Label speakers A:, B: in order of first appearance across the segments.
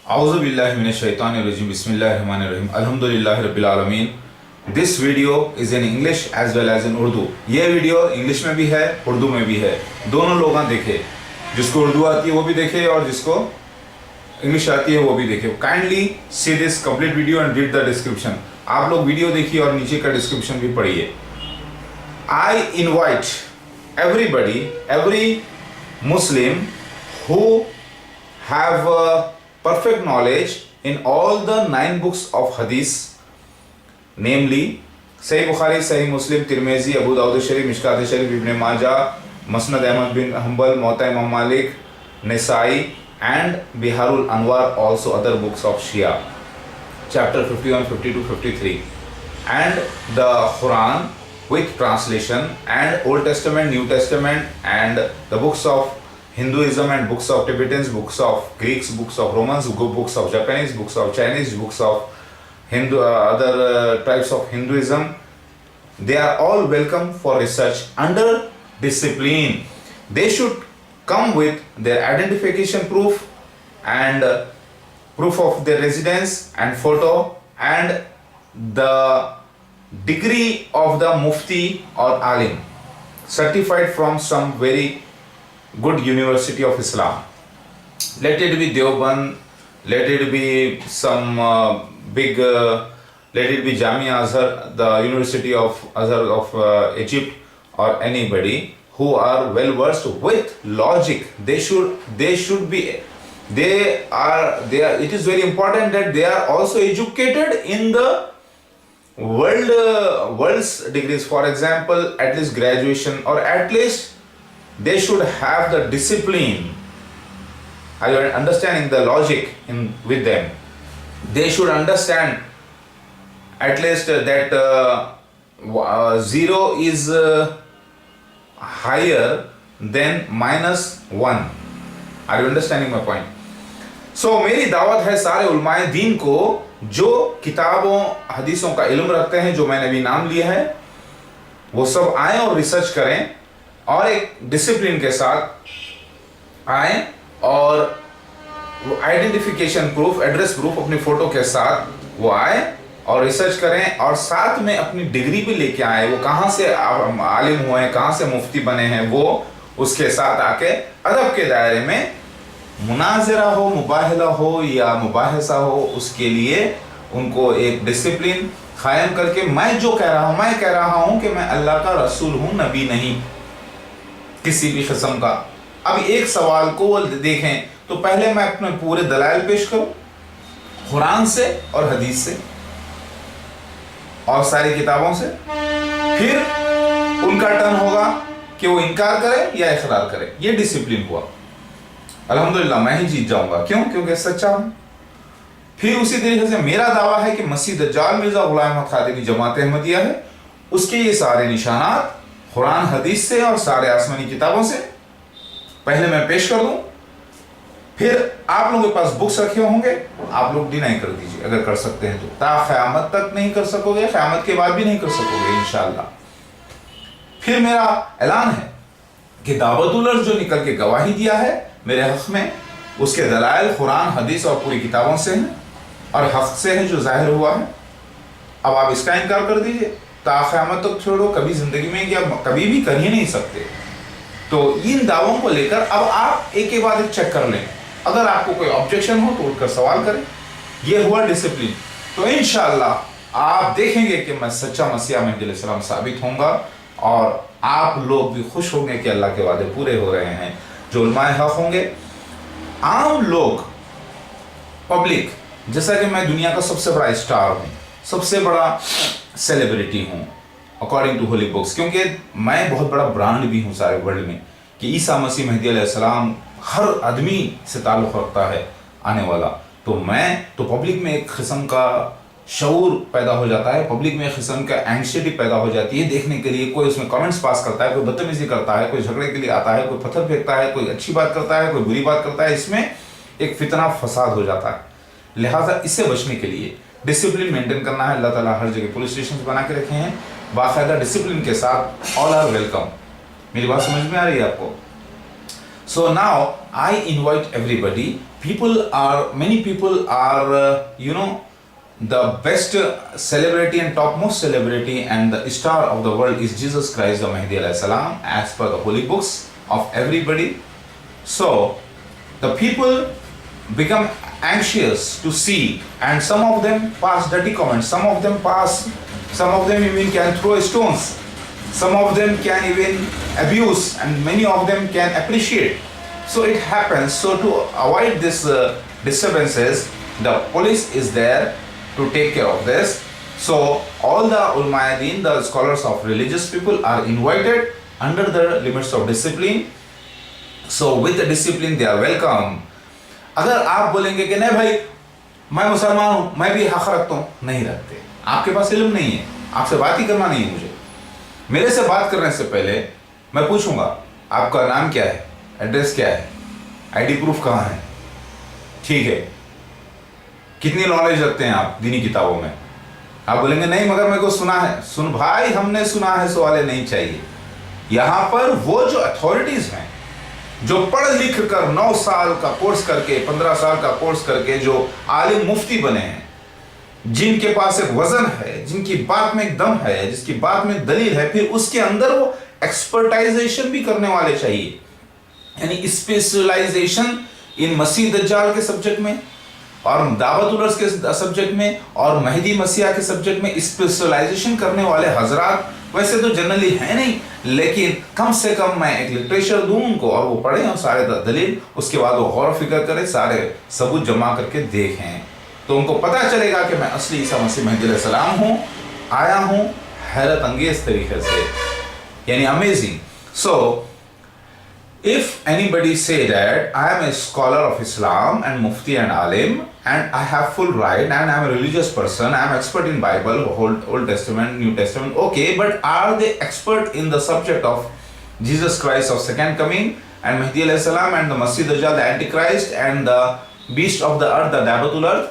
A: A'udhu billahi minash shaitanir rajim. Bismillahir rahmanir rahim. Alhamdulillahi rabbil alamin. This video is in English as well as in Urdu. ये video English में भी है, उर्दू में भी है. दोनों लोग देखे, जिसको उर्दू आती है वो भी देखे और जिसको इंग्लिश आती है वो भी देखे. Kindly see this complete video and read the description. आप लोग वीडियो देखिए और नीचे का डिस्क्रिप्शन भी पढ़िए. I invite everybody, every Muslim who have perfect knowledge in all the 9 books of Hadith, namely Sahih Bukhari, Sahih Muslim, Tirmizi, Abu Dawud Sharif, Mishkat Sharif, Ibn Majah, Musnad Ahmad bin Hanbal, Muwatta Imam Malik, Nasai, and Biharul Anwar, also other books of Shia, chapter 51, 52, 53, and the Quran with translation, and Old Testament, New Testament, and the books of Hinduism and books of Tibetans, books of Greeks, books of Romans, books of Japanese, books of Chinese, books of other types of Hinduism. They are all welcome for research under discipline. They should come with their identification proof and proof of their residence and photo and the degree of the Mufti or Alim certified from some very good university of Islam. Let it be Deoband, let it be some big, let it be Jamia Azhar, the University of Azhar of Egypt, or anybody who are well versed with logic. They should be, it is very important that they are also educated in the world's degrees. For example, at least graduation, or at least they should have the discipline. Are you understanding the logic with them? They should understand at least that 0 is higher than -1. Are you understanding my point? So मेरी दावत है सारे उलमाए दीन को जो किताबों हदीसों का इल्म रखते हैं, जो मैंने अभी नाम लिया है, वो सब आए और रिसर्च करें और एक डिसिप्लिन के साथ आए और आइडेंटिफिकेशन प्रूफ, एड्रेस प्रूफ अपनी फोटो के साथ वो आए और रिसर्च करें और साथ में अपनी डिग्री भी लेके आए. वो कहाँ से आलिम हुए हैं, कहाँ से मुफ्ती बने हैं, वो उसके साथ आके अदब के दायरे में मुनाजरा हो, मुबाहला हो या मुबाहसा हो, उसके लिए उनको एक डिसिप्लिन कायम करके मैं जो कह रहा हूँ, मैं कह रहा हूँ कि मैं अल्लाह का रसूल हूँ, नबी नहीं किसी भी किस्म का. अब एक सवाल को देखें तो पहले मैं अपने पूरे दलाइल पेश करूं कुरान से और हदीस से और सारी किताबों से, फिर उनका टर्न होगा कि वो इनकार करे या इकरार करे. ये डिसिप्लिन हुआ. अल्हम्दुलिल्लाह मैं ही जीत जाऊंगा. क्यों? क्योंकि सच्चा हूं. फिर उसी तरीके से मेरा दावा है कि मसीह दज्जाल मिर्जा गुलाम अहमद खादिमी जमात अहमदिया है, उसके ये सारे निशानात कुरान हदीस से और सारे आसमानी किताबों से पहले मैं पेश कर दूं. फिर आप लोगों के पास बुक्स रखे होंगे, आप लोग डिनाई कर दीजिए अगर कर सकते हैं तो. क़यामत तक नहीं कर सकोगे, क़यामत के बाद भी नहीं कर सकोगे इंशाअल्लाह. फिर मेरा ऐलान है कि दावतुल अर्ज़ जो निकल के गवाही दिया है मेरे हक़ में, उसके दलाइल कुरान हदीस और पूरी किताबों से हैं और हक़ से है जो ज़ाहिर हुआ है. अब आप इसका इनकार कर दीजिए, क़यामत तक छोड़ो, कभी ज़िंदगी में या कभी भी कर ही नहीं सकते. तो इन दावों को लेकर अब आप एक के बाद एक चेक कर लें. अगर आपको कोई ऑब्जेक्शन हो तो उठकर सवाल करें. ये हुआ डिसिप्लिन. तो इंशाअल्लाह आप देखेंगे कि मैं सच्चा मसीह महदी अलैहिस्सलाम साबित होऊंगा और आप लोग भी खुश होंगे कि अल्लाह के वादे पूरे हो रहे हैं. जो उलमाए हक़ होंगे, आम लोग, पब्लिक, जैसा कि मैं दुनिया का सबसे बड़ा स्टार हूँ, सबसे बड़ा सेलिब्रिटी हूँ अकॉर्डिंग टू होली बुक्स, क्योंकि मैं बहुत बड़ा ब्रांड भी हूँ सारे वर्ल्ड में कि ईसा मसीह महदी अलैहिस्सलाम हर आदमी से ताल्लुक़ रखता है आने वाला. तो मैं तो पब्लिक में एक किस्म का शऊर पैदा हो जाता है, पब्लिक में एक किस्म का एंग्जाइटी पैदा हो जाती है देखने के लिए. कोई उसमें कमेंट्स पास करता है, कोई बदतमीजी करता है, कोई झगड़े के लिए आता है, कोई पत्थर फेंकता है, कोई अच्छी बात करता है, कोई बुरी बात करता है. इसमें एक फितना फसाद हो जाता है. लिहाजा इससे बचने के लिए डिसिप्लिन मेंटेन करना है. अल्लाह ताला हर जगह पुलिस स्टेशन बना के रखे हैं बाकायदा डिसिप्लिन के साथ. All are welcome. मेरी बात समझ में आ रही है आपको? So now I invite everybody, many people are, the best celebrity and topmost celebrity and the star of the world is Jesus Christ, the Mahdi alayhi salam, as per the holy books of everybody. So the people become anxious to see, and some of them pass dirty comments, some of them even can throw stones, some of them can even abuse, and many of them can appreciate. So it happens. So to avoid this disturbances, the police is there to take care of this. So all the ulama din, the scholars of religious people, are invited under the limits of discipline. So with the discipline they are welcome. अगर आप बोलेंगे कि नहीं भाई मैं मुसलमान हूँ, मैं भी हक रखता हूँ, नहीं रखते. आपके पास इल्म नहीं है, आपसे बात ही करना नहीं है. मुझे मेरे से बात करने से पहले मैं पूछूंगा आपका नाम क्या है, एड्रेस क्या है, आईडी प्रूफ कहाँ है, ठीक है, कितनी नॉलेज रखते हैं आप दीनी किताबों में. आप बोलेंगे नहीं मगर मेरे को सुना है. सुन भाई, हमने सुना है सवाल नहीं चाहिए. यहाँ पर वो जो अथॉरिटीज हैं, जो पढ़ लिख कर 9 साल का कोर्स करके 15 साल का कोर्स करके जो आलिम मुफ्ती बने हैं, जिनके पास एक वजन है, जिनकी बात में एक दम है, जिसकी बात में दलील है, फिर उसके अंदर वो एक्सपर्टाइजेशन भी करने वाले चाहिए. यानी स्पेशलाइजेशन इन मसीह दज्जाल के सब्जेक्ट में और दावतुल अर्स के सब्जेक्ट में और महदी मसीहा के सब्जेक्ट में स्पेशलाइजेशन करने वाले हजरात वैसे तो जनरली है नहीं, लेकिन कम से कम मैं एक लिटरेचर दूं उनको और वो पढ़ें और सारे दलील, उसके बाद वो गौर फिक्र करें, सारे सबूत जमा करके देखें, तो उनको पता चलेगा कि मैं असली ईसा मसीह महदी अलैहि सलाम हूँ, आया हूँ हैरत अंगेज तरीके से, यानी amazing. So if anybody say that I am a scholar of Islam and mufti and alim and I have full right and I am a religious person, I am expert in Bible, Old Testament, New Testament, okay, but are they expert in the subject of Jesus Christ of second coming and Mahdi alayhi salam and the Masih Dajjal, the Antichrist and the beast of the earth, the Dabatul earth?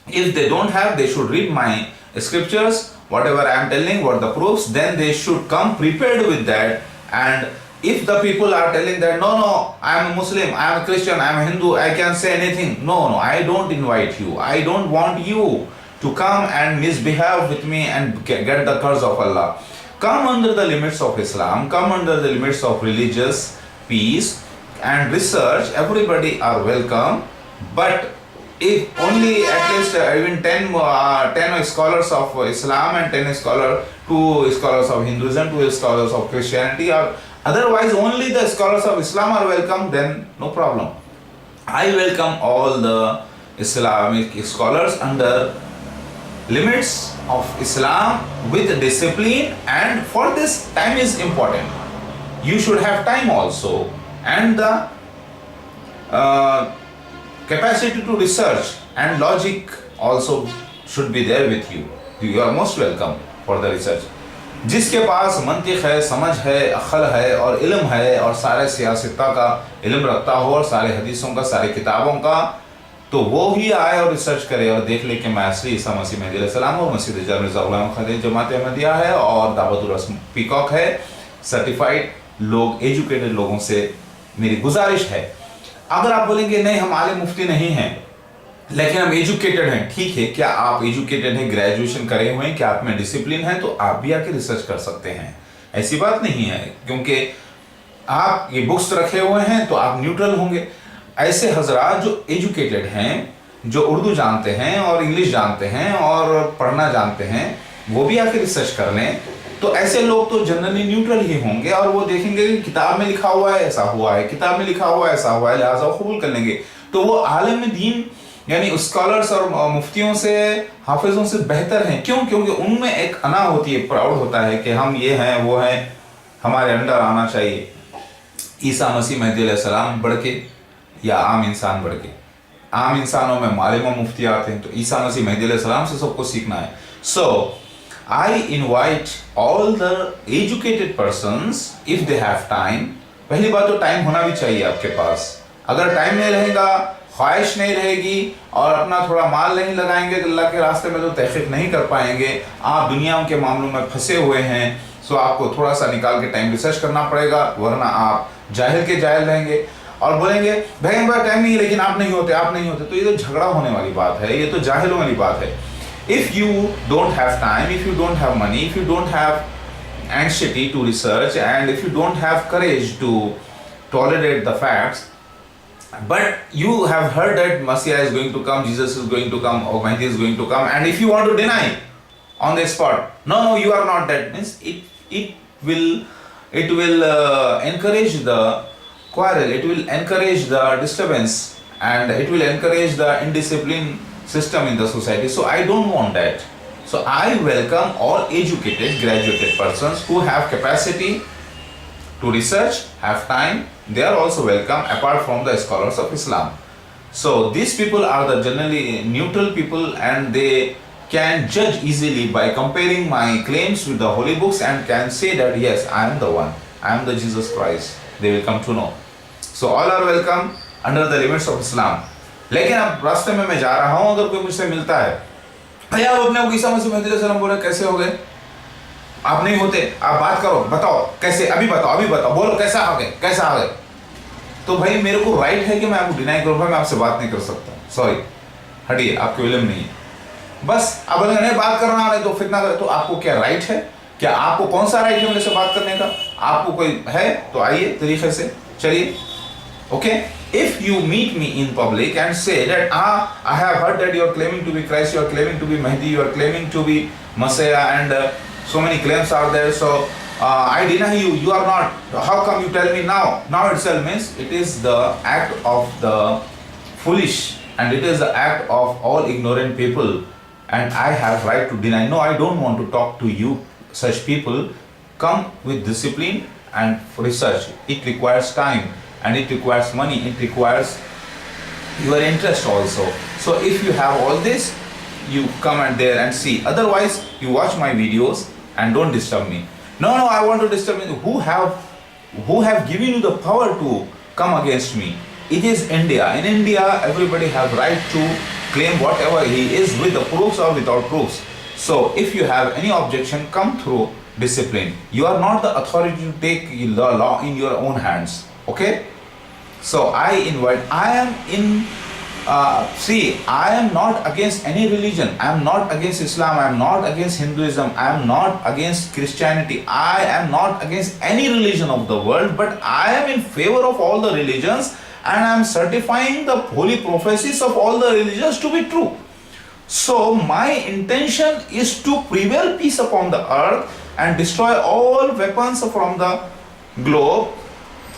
A: If they don't have, they should read my scriptures, whatever I am telling, what the proofs, then they should come prepared with that. And if the people are telling that no, I am a Muslim, I am a Christian, I am a Hindu, I can say anything, no, I don't invite you, I don't want you to come and misbehave with me and get the curse of Allah. Come under the limits of Islam, come under the limits of religious peace and research, everybody are welcome. But if only at least even 10 scholars of Islam and 2 scholars of Hinduism, 2 scholars of Christianity, or otherwise only the scholars of Islam are welcome, then no problem. I welcome all the Islamic scholars under limits of Islam with discipline, and for this time is important. You should have time also and the capacity to research and logic also should be there with you. You are most welcome for the research. जिसके पास मंतिक है, समझ है, अक्ल है और इल्म है और सारे सियासता का इल्म रखता हो और सारे हदीसों का, सारे किताबों का, तो वो ही आए और रिसर्च करे और देख ले कि मैं असली ईसा मसीह महदी अलैहि सलाम और मसीह दज्जाल मिर्ज़ा ग़ुलाम ख़लील जमात अहमदिया है और दावतुल अर्स पीकॉक है. सर्टिफाइड लोग, एजुकेटेड लोगों से मेरी गुजारिश है. अगर आप बोलेंगे नहीं हम आलिम मुफ्ती नहीं हैं लेकिन हम एजुकेटेड हैं, ठीक है, क्या आप एजुकेटेड हैं, ग्रेजुएशन करे हुए हैं, क्या आप में डिसिप्लिन है, तो आप भी आके रिसर्च कर सकते हैं. ऐसी बात नहीं है, क्योंकि आप ये बुक्स रखे हुए हैं तो आप न्यूट्रल होंगे. ऐसे हजरात जो एजुकेटेड हैं, जो उर्दू जानते हैं और इंग्लिश जानते हैं और पढ़ना जानते हैं, वो भी आके रिसर्च कर लें. तो ऐसे लोग तो जनरली न्यूट्रल ही होंगे और वो देखेंगे कि किताब में लिखा हुआ है ऐसा हुआ है, किताब में लिखा हुआ है ऐसा हुआ है, लिहाजा वो कबूल कर लेंगे. तो वो आलिम दीन यानी स्कॉलर्स और मुफ्तियों से, हाफिजों से बेहतर हैं. क्यों? क्योंकि उनमें एक अना होती है, प्राउड होता है कि हम ये हैं, वो हैं, हमारे अंडर आना चाहिए. ईसा मसीह महदी अलैहि सलाम बढ़ के या आम इंसान बढ़ के, आम इंसानों में मालिम और मुफ्ती आते हैं, तो ईसा मसीह महदी अलैहि सलाम से सबको सीखना है. सो I invite all the educated persons if they have time. पहली बात तो टाइम होना भी चाहिए आपके पास. अगर टाइम नहीं रहेगा, ख्वाहिश नहीं रहेगी और अपना थोड़ा माल नहीं लगाएंगे अल्लाह के रास्ते में, तो तहक़ीक़ नहीं कर पाएंगे. आप दुनिया के मामलों में फंसे हुए हैं, सो आपको थोड़ा सा निकाल के टाइम रिसर्च करना पड़ेगा, वरना आप जाहिल के जाहिल रहेंगे. और बोलेंगे भाई हमारे पास टाइम नहीं है, लेकिन आप नहीं होते, तो ये तो झगड़ा होने वाली बात है, ये तो जाहिलों वाली बात है. If you don't have time, if you don't have money, if you don't have anxiety to research, and if you don't have courage to tolerate the facts, but you have heard that Messiah is going to come, Jesus is going to come, or Mahdi is going to come, and if you want to deny on the spot, no, you are not that, means it will encourage the quarrel, it will encourage the disturbance, and it will encourage the indiscipline system in the society. So I don't want that. So I welcome all educated, graduated persons who have capacity to research, have time. They are also welcome apart from the scholars of Islam. So these people are the generally neutral people, and they can judge easily by comparing my claims with the holy books, and can say that yes, I am the one, I am the Jesus Christ. They will come to know. So all are welcome under the limits of Islam. लेकिन अब रास्ते में मैं जा रहा हूँ, अगर कोई मुझसे मिलता है, भैया आप अपने ईसा मसीह महदी अलैहि सलाम बोले कैसे हो गए, आप नहीं होते, आप बात करो, बताओ कैसे, अभी बताओ, बोलो कैसा आ गए, तो भाई मेरे को राइट है कि मैं आपको डिनाई करूँ, मैं आपसे बात नहीं कर सकता, सॉरी, हटिए, आपके विलम नहीं है. बस आप बोलेंगे नहीं बात करना है तो फितना करे, तो आपको क्या राइट है, क्या आपको कौन सा राइट है मेरे से बात करने का, आपको कोई है तो आइए तरीके से चलिए. Okay, if you meet me in public and say that I have heard that you are claiming to be Christ, you are claiming to be Mahdi, you are claiming to be Messiah, and so many claims are there, so I deny you, you are not, how come you tell me now itself, means it is the act of the foolish, and it is the act of all ignorant people, and I have right to deny. No, I don't want to talk to you such people. Come with discipline and research. It requires time, and it requires money, it requires your interest also. So if you have all this, you come and there and see. Otherwise you watch my videos and don't disturb me. No, I want to disturb you. Who have given you the power to come against me? It is India. In India everybody have right to claim whatever he is, with the proofs or without proofs. So if you have any objection, come through discipline. You are not the authority to take the law in your own hands. Okay, so I invite, I am not against any religion, I am not against Islam, I am not against Hinduism, I am not against Christianity, I am not against any religion of the world, but I am in favor of all the religions, and I am certifying the holy prophecies of all the religions to be true. So my intention is to prevail peace upon the earth and destroy all weapons from the globe,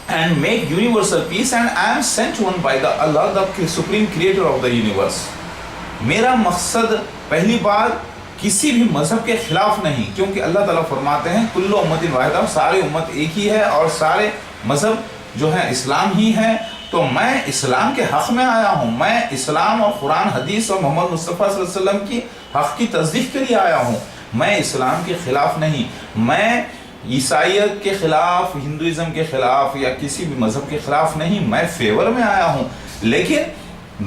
A: and make universal peace, and I am sent one by the Allah, the supreme creator of the universe. मेरा मकसद पहली बार किसी भी मजहब के खिलाफ नहीं, क्योंकि अल्लाह ताला फरमाते हैं कुल्लु उम्मतिन वाहिदा, सारे उम्मत एक ही है और सारे मजहब जो है इस्लाम ही है. तो मैं इस्लाम के हक में आया हूँ, मैं इस्लाम और कुरान हदीस और मोहम्मद मुस्तफ़ा सल्लल्लाहु अलैहि वसल्लम की हक की तस्दीक के लिए आया हूँ. मैं इस्लाम के खिलाफ नहीं, मैं ईसाइयत के खिलाफ, हिंदुइज्म के खिलाफ या किसी भी मजहब के खिलाफ नहीं, मैं फेवर में आया हूँ. लेकिन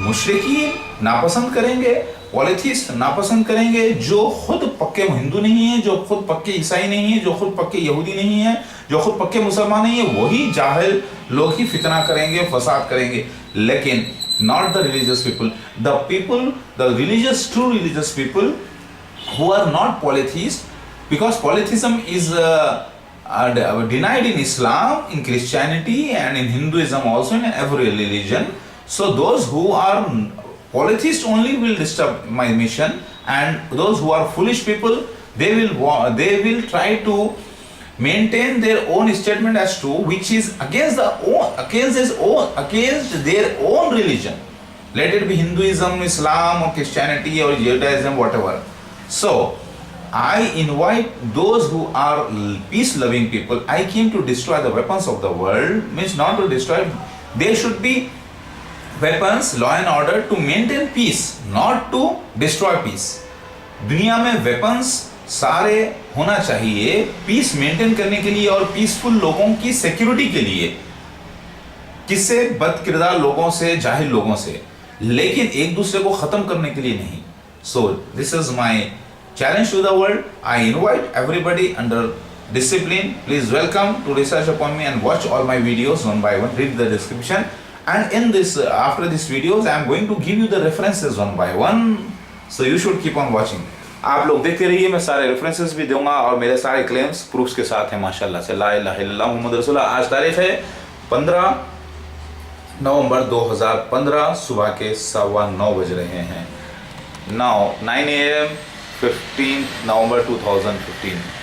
A: मुशरिकीन नापसंद करेंगे, पॉलिथिस्ट नापसंद करेंगे, जो खुद पक्के हिंदू नहीं है, जो खुद पक्के ईसाई नहीं है, जो खुद पक्के यहूदी नहीं है, जो खुद पक्के मुसलमान नहीं है, वही जाहिल लोग ही फितना करेंगे, फसाद करेंगे. लेकिन not the religious people, the religious, true religious people who are not polytheists, because polytheism is denied in Islam, in Christianity, and in Hinduism also, in every religion. So those who are polytheists only will disturb my mission, and those who are foolish people, they will try to maintain their own statement as true, which is against their own religion. Let it be Hinduism, Islam, or Christianity, or Judaism, whatever. So I invite those who are peace-loving people. I came to destroy the weapons of the world, means not to destroy. There should be weapons, law and order, to maintain peace, not to destroy peace. दुनिया में weapons सारे होना चाहिए peace maintain करने के लिए और peaceful लोगों की सिक्योरिटी के लिए. किससे? बदकिरदार लोगों से, जाहिल लोगों से, लेकिन एक दूसरे को खत्म करने के लिए नहीं. So this is my challenge to the world. I invite everybody under discipline. Please welcome to research upon me and watch all my videos one by one. Read the description. And in this, after these videos, I am going to give you the references one by one. So you should keep on watching. आप लोग देखते रहिए, मैं सारे references भी दूंगा और मेरे सारे क्लेम्स प्रूफ्स के साथ हैं माशाल्लाह से। ला इलाहा इल्लल्लाह मुहम्मद रसूलुल्लाह। आज तारीख है 15 नवंबर 2015, सुबह के 9:15 बज रहे हैं। Now 9 AM 15 November 2015।